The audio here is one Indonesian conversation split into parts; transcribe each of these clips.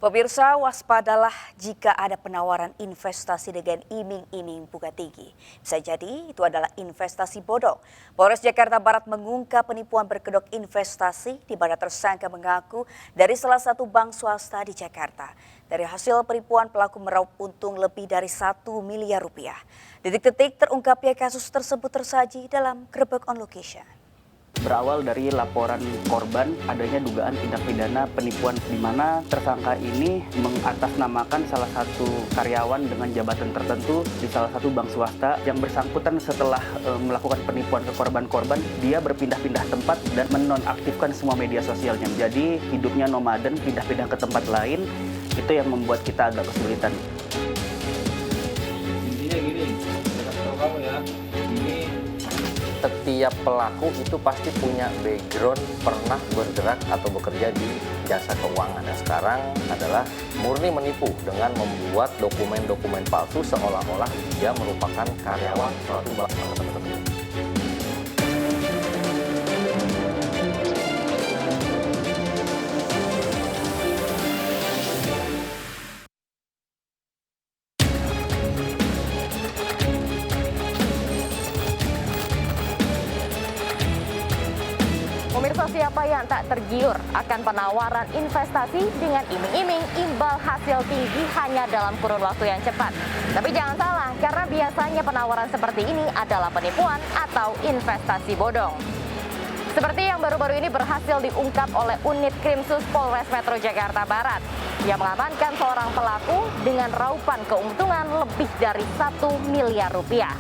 Pemirsa, waspadalah jika ada penawaran investasi dengan iming-iming bunga tinggi. Bisa jadi itu adalah investasi bodong. Polres Jakarta Barat mengungkap penipuan berkedok investasi di mana tersangka mengaku dari salah satu bank swasta di Jakarta. Dari hasil penipuan pelaku meraup untung lebih dari 1 miliar rupiah. Detik-detik terungkapnya kasus tersebut tersaji dalam Gerebek on Location. Berawal dari laporan korban adanya dugaan tindak pidana penipuan di mana tersangka ini mengatasnamakan salah satu karyawan dengan jabatan tertentu di salah satu bank swasta. Yang bersangkutan setelah melakukan penipuan ke korban-korban, dia berpindah-pindah tempat dan menonaktifkan semua media sosialnya. Jadi hidupnya nomaden, pindah-pindah ke tempat lain, itu yang membuat kita agak kesulitan. Intinya gini, saya kasih tahu kamu ya, ini setiap pelaku itu pasti punya background pernah bergerak atau bekerja di jasa keuangan. Dan sekarang adalah murni menipu dengan membuat dokumen-dokumen palsu seolah-olah dia merupakan karyawan suatu bank tertentu. Pemirsa, siapa yang tak tergiur akan penawaran investasi dengan iming-iming imbal hasil tinggi hanya dalam kurun waktu yang cepat. Tapi jangan salah, karena biasanya penawaran seperti ini adalah penipuan atau investasi bodong. Seperti yang baru-baru ini berhasil diungkap oleh Unit Krimsus Polres Metro Jakarta Barat yang mengamankan seorang pelaku dengan raupan keuntungan lebih dari 1 miliar rupiah.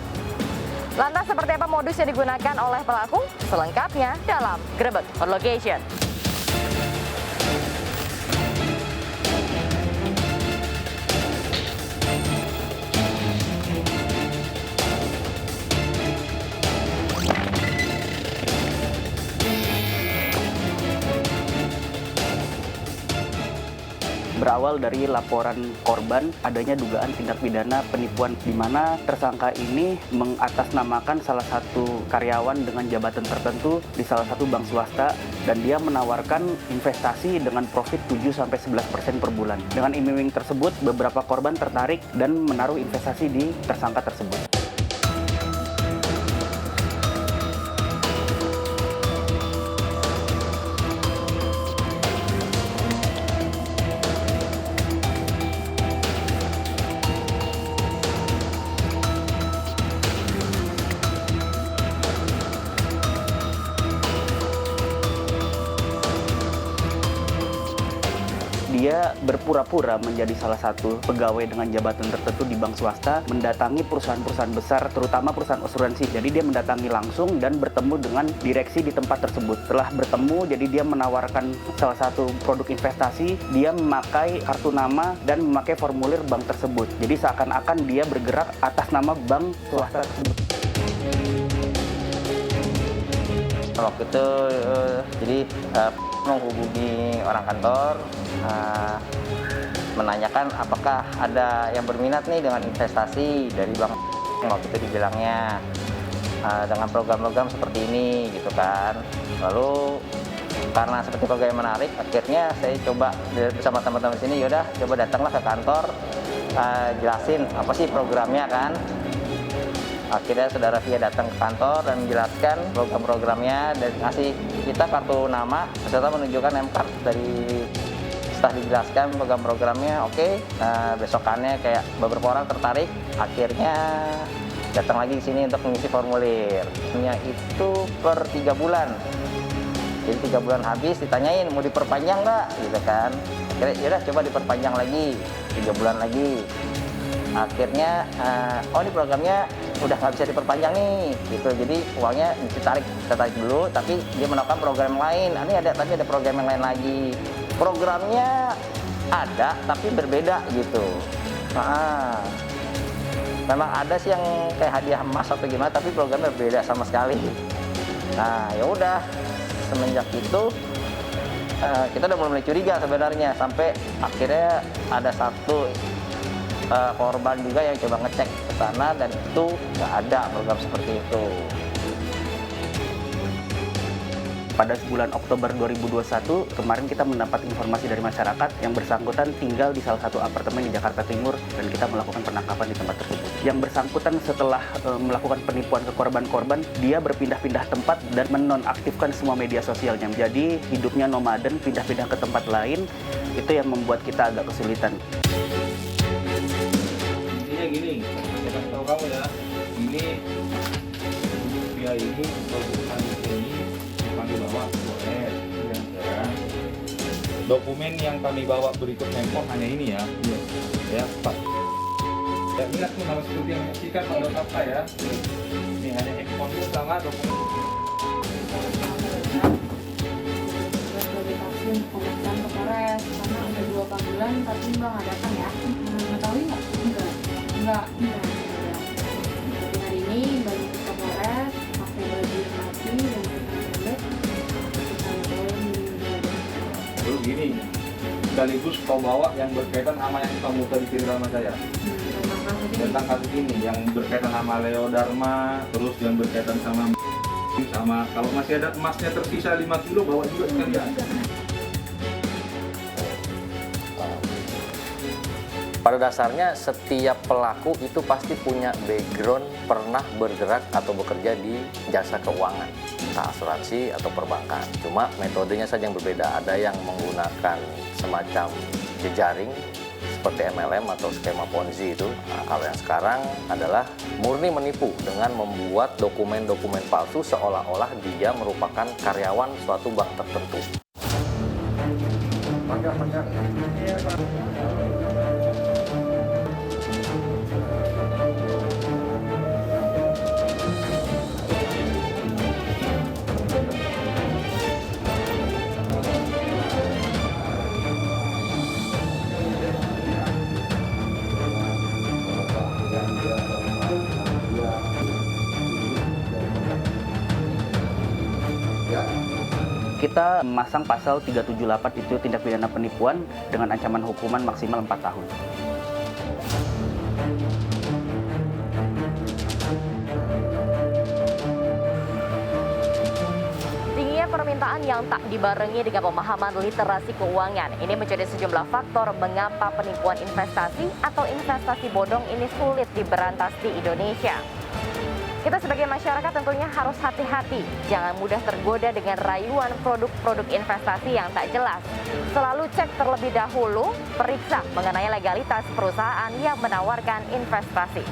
Lantas seperti apa modus yang digunakan oleh pelaku? Selengkapnya dalam Gerebek on Location. Berawal dari laporan korban adanya dugaan tindak pidana penipuan di mana tersangka ini mengatasnamakan salah satu karyawan dengan jabatan tertentu di salah satu bank swasta dan dia menawarkan investasi dengan profit 7-11% per bulan. Dengan iming-iming tersebut beberapa korban tertarik dan menaruh investasi di tersangka tersebut. Dia berpura-pura menjadi salah satu pegawai dengan jabatan tertentu di bank swasta, mendatangi perusahaan-perusahaan besar, terutama perusahaan asuransi. Jadi dia mendatangi langsung dan bertemu dengan direksi di tempat tersebut. Setelah bertemu, jadi dia menawarkan salah satu produk investasi, dia memakai kartu nama dan memakai formulir bank tersebut. Jadi seakan-akan dia bergerak atas nama bank swasta tersebut. Waktu itu jadi menghubungi orang kantor, menanyakan apakah ada yang berminat nih dengan investasi dari bank. Waktu itu dibilangnya dengan program-program seperti ini gitu kan. Lalu karena seperti program yang menarik, akhirnya saya coba bersama teman-teman sini, yaudah coba datanglah ke kantor, jelasin apa sih programnya kan. Akhirnya saudara Via datang ke kantor dan menjelaskan program-programnya dan ngasih kita kartu nama serta menunjukkan name card dari. Setelah dijelaskan program-programnya, oke. Nah, besokannya kayak beberapa orang tertarik, akhirnya datang lagi di sini untuk mengisi formulir. Itu per 3 bulan. Jadi 3 bulan habis ditanyain mau diperpanjang nggak, gitu kan. Akhirnya yaudah coba diperpanjang lagi 3 bulan lagi. Akhirnya oh ini programnya udah nggak bisa diperpanjang nih gitu, jadi uangnya kita tarik dulu, tapi dia menawarkan program lain. Ini tapi ada program yang lain lagi, programnya ada tapi berbeda gitu. Memang ada sih yang kayak hadiah emas atau gimana, tapi programnya berbeda sama sekali. Nah ya udah, semenjak itu kita udah mulai curiga sebenarnya, sampai akhirnya ada satu korban juga yang coba ngecek ke sana dan itu nggak ada program seperti itu. Pada bulan Oktober 2021, kemarin kita mendapat informasi dari masyarakat yang bersangkutan tinggal di salah satu apartemen di Jakarta Timur dan kita melakukan penangkapan di tempat tersebut. Yang bersangkutan setelah melakukan penipuan ke korban-korban, dia berpindah-pindah tempat dan menonaktifkan semua media sosialnya. Jadi hidupnya nomaden, pindah-pindah ke tempat lain, itu yang membuat kita agak kesulitan. Intinya gini, saya kasih tahu kamu ya, ini rupiah ini produk ini kami bawa boleh, ya. Dokumen yang kami bawa berikut handphone hanya ini ya, ya Pak. Ya ingat tuh nama seperti yang menyaksikan pada apa ya. Ini hanya handphone itu sama dokumen. Pemeriksaan ke Polres karena ada 2 panggilan tapi Mbak nggak datang ya. Mengetahui nggak? Enggak. Jadi hari ini Mbak ke Polres pakai baju yang mati dan pendek. Terus gini, sekaligus kau bawa yang berkaitan sama yang kamu tadi cerita sama saya. Tentang kasus ini yang berkaitan sama Leo Dharma, terus yang berkaitan sama kalau masih ada emasnya tersisa 5 kilo bawa juga sekalian. Pada dasarnya setiap pelaku itu pasti punya background pernah bergerak atau bekerja di jasa keuangan, entah asuransi atau perbankan. Cuma metodenya saja yang berbeda. Ada yang menggunakan semacam jejaring seperti MLM atau skema Ponzi itu. Nah, kalau yang sekarang adalah murni menipu dengan membuat dokumen-dokumen palsu seolah-olah dia merupakan karyawan suatu bank tertentu. Kita memasang pasal 378 itu tindak pidana penipuan dengan ancaman hukuman maksimal 4 tahun. Tingginya permintaan yang tak dibarengi dengan pemahaman literasi keuangan ini menjadi sejumlah faktor mengapa penipuan investasi atau investasi bodong ini sulit diberantas di Indonesia. Kita sebagai masyarakat tentunya harus hati-hati, jangan mudah tergoda dengan rayuan produk-produk investasi yang tak jelas. Selalu cek terlebih dahulu, periksa mengenai legalitas perusahaan yang menawarkan investasi.